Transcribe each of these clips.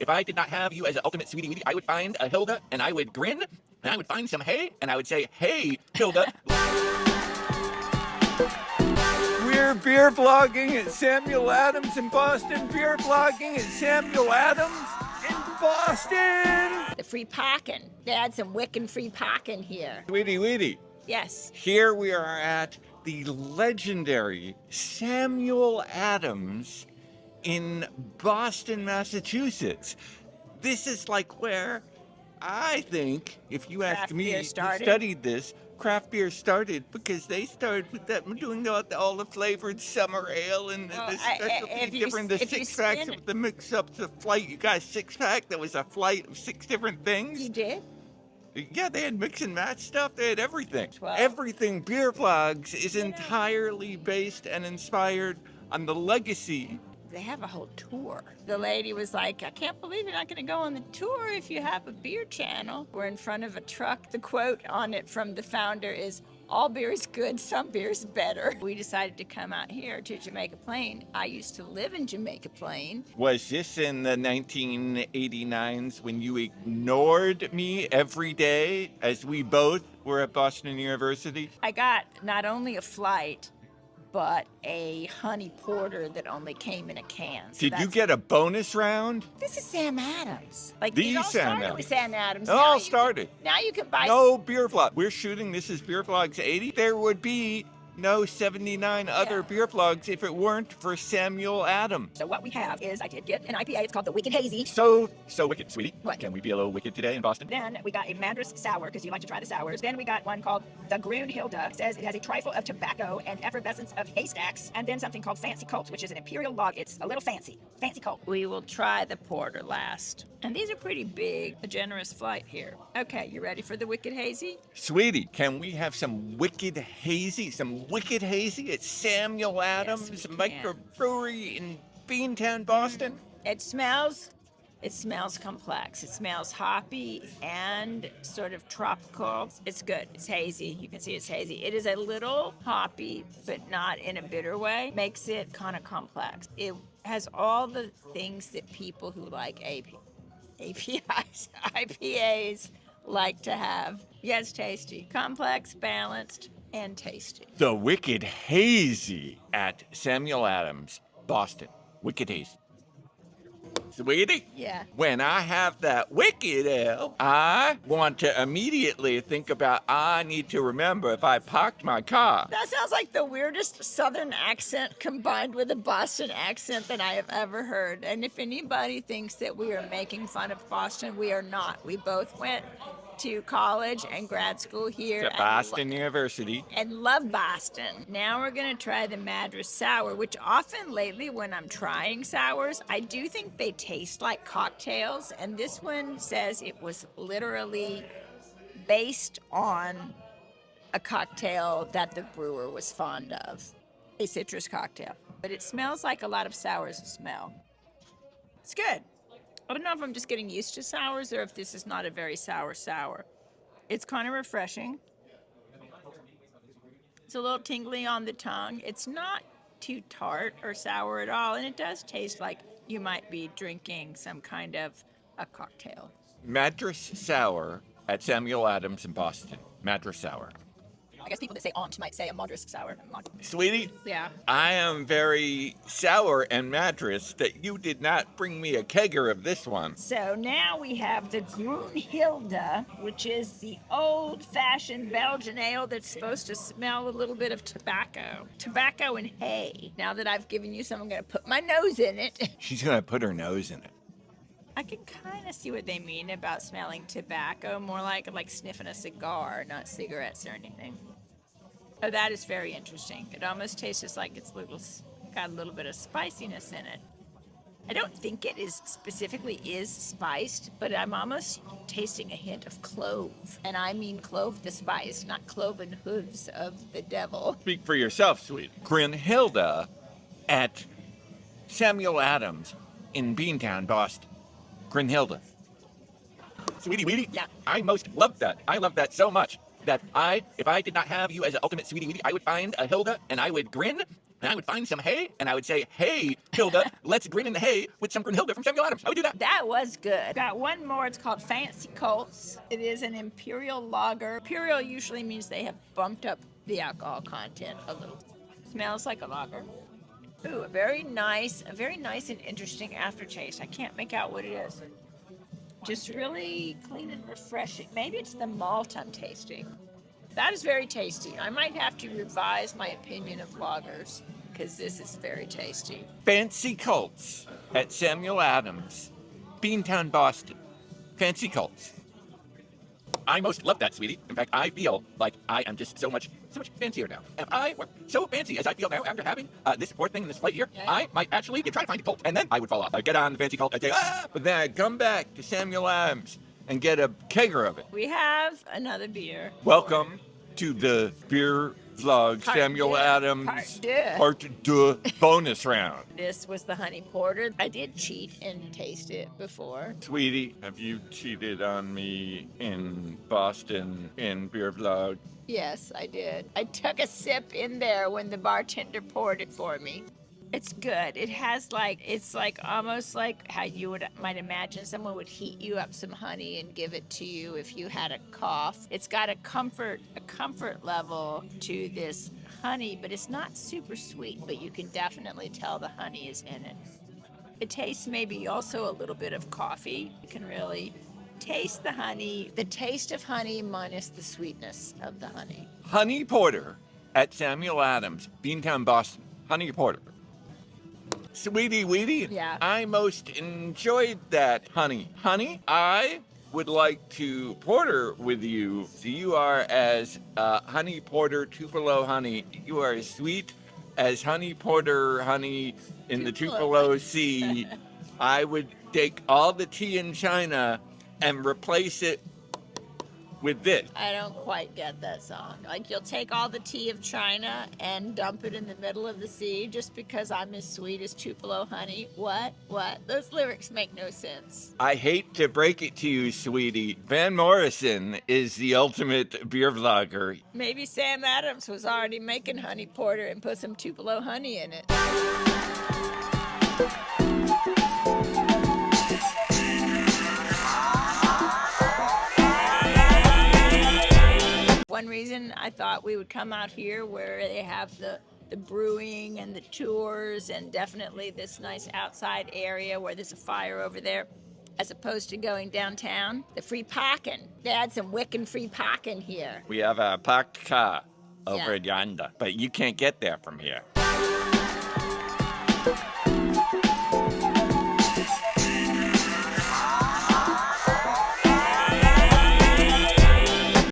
if I did not have you as an ultimate sweetie weetie, I would find a Hilda and I would grin and I would find some hay and I would say, hey, Hilda. We're beer vlogging at Samuel Adams in Boston. Beer vlogging at Samuel Adams in Boston. The free parking. They had some wicked free parking here. Sweetie weetie. Yes. Here we are at the legendary Samuel Adams in Boston, Massachusetts. This is like where I think, if you ask me, who studied this, craft beer started, because they started with that, doing all the flavored summer ale and the specialty different, the six packs of the mix-ups, the flight. You got a six-pack that was a flight of 6 different things. You did? Yeah, they had mix and match stuff. They had everything. Wow. Everything BeerVlogs is entirely based and inspired on the legacy. They have a whole tour. The lady was like, I can't believe you're not going to go on the tour if you have a beer channel. We're in front of a truck. The quote on it from the founder is, all beer is good, some beer is better. We decided to come out here to Jamaica Plain. I used to live in Jamaica Plain. Was this in the 1989s when you ignored me every day as we both were at Boston University? I got not only a flight, but a honey porter that only came in a can. So Did you get a bonus round? This is Sam Adams. Like, The it all Sam started Adams. with Sam Adams. It all started. Now you can buy... No beer vlog. We're shooting, this is BeerVlogs 80. There would be no 79 other beer vlogs if it weren't for Samuel Adams. So what we have is, I did get an IPA. It's called the WICKED HAZY. So wicked, sweetie. What? Can we be a little wicked today in Boston? Then we got a Madras Sour, because you like to try the sours. Then we got one called the Grunhilde. It says it has a trifle of tobacco and effervescence of haystacks. And then something called Fancy Colt, which is an imperial log. It's a little fancy. Fancy Colt. We will try the porter last. And these are pretty big. A generous flight here. Okay, you ready for the WICKED HAZY? Sweetie, can we have some wicked hazy? Some wicked hazy at Samuel Adams microbrewery in Beantown, Boston? It smells complex. It smells hoppy and sort of tropical. It's good. It's hazy. You can see it's hazy. It is a little hoppy, but not in a bitter way. Makes it kind of complex. It has all the things that people who like IPAs like to have. Yeah, it's tasty. Complex, balanced, and tasty. The Wicked Hazy at Samuel Adams, Boston. Wicked Hazy. Sweetie? Yeah. When I have that wicked ale, I want to immediately think about, I need to remember if I parked my car. That sounds like the weirdest Southern accent combined with a Boston accent that I have ever heard. And if anybody thinks that we are making fun of Boston, we are not. We both went to college and grad school here At Boston University. and love Boston. Now we're gonna try the Madras Sour, which often lately when I'm trying sours, I do think they taste like cocktails. And this one says it was literally based on a cocktail that the brewer was fond of, a citrus cocktail. But it smells like a lot of sours smell. It's good. I don't know if I'm just getting used to sours or if this is not a very sour sour. It's kind of refreshing. It's a little tingly on the tongue. It's not too tart or sour at all, and it does taste like you might be drinking some kind of a cocktail. Madras Sour at Samuel Adams in Boston. Madras Sour. I guess people that say aunt might say a Madras Sour. Sweetie? Yeah. I am very sour and Madras that you did not bring me a kegger of this one. So now we have the Grunhilde, which is the old-fashioned Belgian ale that's supposed to smell a little bit of tobacco. Tobacco and hay. Now that I've given you some, I'm going to put my nose in it. She's gonna put her nose in it. I can kind of see what they mean about smelling tobacco, more like sniffing a cigar, not cigarettes or anything. Oh, that is very interesting. It almost tastes like it's got a little bit of spiciness in it. I don't think it is specifically spiced, but I'm almost tasting a hint of clove. And I mean clove the spice, not cloven hooves of the devil. Speak for yourself, sweet. Grunhilde at Samuel Adams in Beantown, Boston. Grunhilde. Sweetie weetie? Yeah. I most love that. I love that so much that if I did not have you as an ultimate sweetie weetie, I would find a Hilda and I would grin and I would find some hay and I would say, hey, Hilda, let's grin in the hay with some Grunhilde from Samuel Adams. I would do that. That was good. Got one more. It's called Fancy Colts. It is an imperial lager. Imperial usually means they have bumped up the alcohol content a little. Smells like a lager. Ooh, a very nice and interesting aftertaste. I can't make out what it is. Just really clean and refreshing. Maybe it's the malt I'm tasting. That is very tasty. I might have to revise my opinion of lagers because this is very tasty. Fancy Colts at Samuel Adams, Beantown, Boston. Fancy Colts. I most love that, sweetie. In fact, I feel like I am just so much fancier now. If I were so fancy as I feel now after having this poor thing in this flight here, Yeah. I might actually try to find a Colt, and then I would fall off. I'd get on the fancy Colt, I'd say, ah! But then I'd come back to Samuel Adams and get a kegger of it. We have another beer. Welcome to the Beer Vlog Part Samuel deux. Adams Part Part 2 bonus round. This was the honey porter. I did cheat and taste it before. Sweetie, have you cheated on me in Boston in Beer Vlog? Yes, I did. I took a sip in there when the bartender poured it for me. It's good. It has it's almost like how you might imagine someone would heat you up some honey and give it to you if you had a cough. It's got a comfort level to this honey, but it's not super sweet, but you can definitely tell the honey is in it. It tastes maybe also a little bit of coffee. You can really taste the honey, the taste of honey minus the sweetness of the honey. Honey Porter at Samuel Adams, Beantown, Boston. Honey Porter. Sweetie Weetie, Yeah. I most enjoyed that honey. Honey, I would like to porter with you. So you are as honey porter Tupelo honey. You are as sweet as honey porter honey in the Tupelo. Tupelo Sea. I would take all the tea in China and replace it with this. I don't quite get that song. Like, you'll take all the tea of China and dump it in the middle of the sea just because I'm as sweet as Tupelo honey. What? Those lyrics make no sense. I hate to break it to you, sweetie. Van Morrison is the ultimate beer vlogger. Maybe Sam Adams was already making honey porter and put some Tupelo honey in it. One reason I thought we would come out here where they have the brewing and the tours and definitely this nice outside area where there's a fire over there, as opposed to going downtown. The free parking. They had some wicking free parking here. We have a parked car over Yeah. yonder, but you can't get there from here.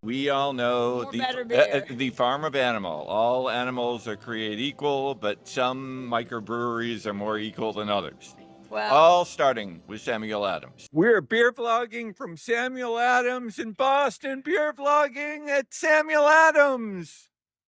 We all know More better beer. the farm of animal. All animals are created equal, but some microbreweries are more equal than others. Well, All starting with Samuel Adams. We're beer vlogging from Samuel Adams in Boston. Beer vlogging at Samuel Adams.